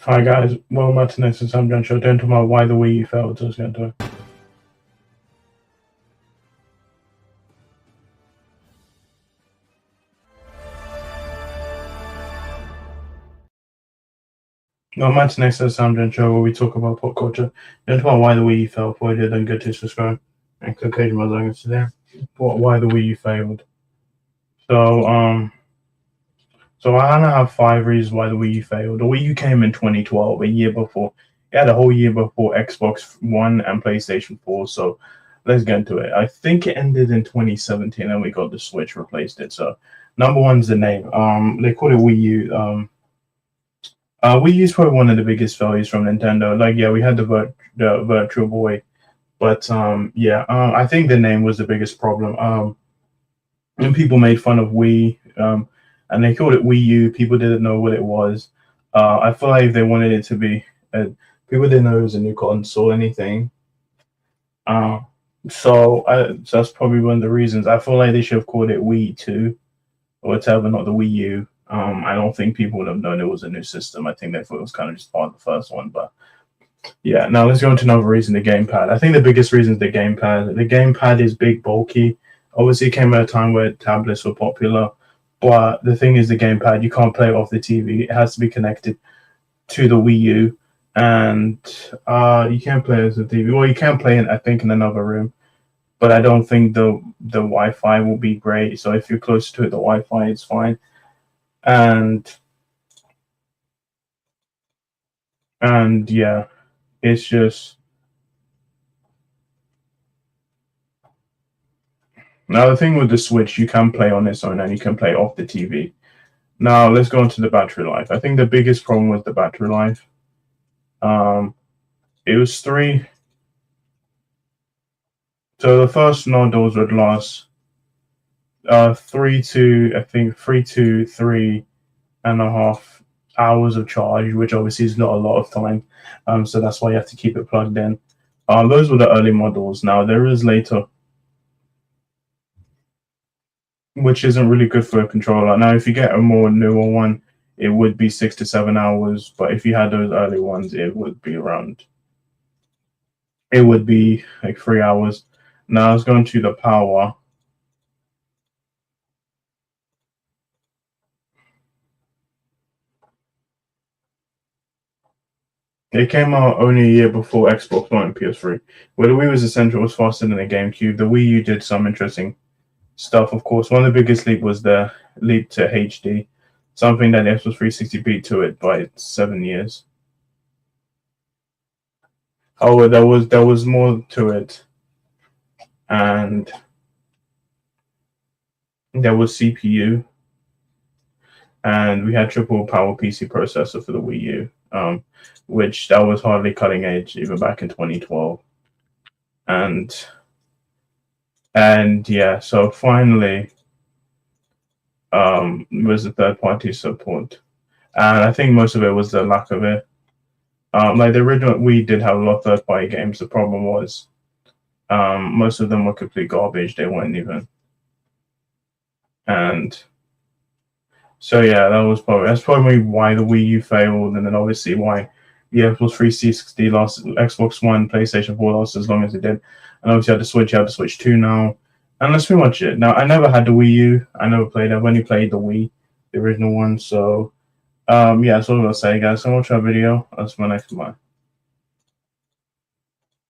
Hi guys, welcome back to next SamDjanShow. Don't talk about why the Wii U failed, so let's get into it. Welcome back to next SamDjanShow, where we talk about pop culture. Don't talk about why the Wii U failed. Before you do, don't get to subscribe and click on my logos there. Why the Wii U failed. So I kind of have 5 reasons why the Wii U failed. The Wii U came in 2012, a year before. It had a whole year before Xbox One and PlayStation 4. So let's get into it. I think it ended in 2017, and we got the Switch replaced it. So number one's the name. They called it Wii U. Wii U is probably one of the biggest failures from Nintendo. Like, yeah, we had the Virtual Boy, but I think the name was the biggest problem. And people made fun of Wii. And they called it Wii U. People didn't know what it was. I feel like if they wanted it to be, people didn't know it was a new console or anything. So that's probably one of the reasons. I feel like they should have called it Wii 2 or whatever, not the Wii U. I don't think people would have known it was a new system. I think they thought it was kind of just part of the first one. But yeah, now let's go into another reason, the gamepad. I think the biggest reason is the gamepad. The gamepad is big, bulky. Obviously, it came at a time where tablets were popular. But the thing is, the gamepad, you can't play it off the TV. It has to be connected to the Wii U. And you can't play it as a TV. Well, you can play it, I think, in another room. But I don't think the Wi-Fi will be great. So if you're close to it, the Wi-Fi is fine. And yeah, it's just... Now, the thing with the Switch, you can play on its own and you can play off the TV. Now, let's go into the battery life. I think the biggest problem was the battery life. It was 3. So the first models would last 3 to 3.5 hours of charge, which obviously is not a lot of time. So that's why you have to keep it plugged in. Those were the early models. Now, there is later, which isn't really good for a controller. Now, if you get a more newer one, it would be 6 to 7 hours. But if you had those early ones, it would be like 3 hours. Now, let's go into the power. It came out only a year before Xbox One and PS3. Where the Wii was essential, it was faster than the GameCube. The Wii U did some interesting stuff, of course. One of the biggest leap was the leap to HD, something that the Xbox 360 beat to it by 7 years. Oh, there was more to it, and there was CPU, and we had triple power PC processor for the Wii U, which that was hardly cutting edge even back in 2012, and yeah, so finally, was the third-party support, and I think most of it was the lack of it. Like the original Wii did have a lot of third-party games. The problem was most of them were complete garbage. They weren't even. And so yeah, that's probably why the Wii U failed, and then obviously why the Xbox 360 lost, Xbox One, PlayStation 4 lost as long as it did. And obviously, you have the Switch 2 now. And that's pretty much it. Now, I never had the Wii U. I never played it. I've only played the Wii, the original one. So, yeah, that's all I'm going to say, guys. So much for our video. That's my next one.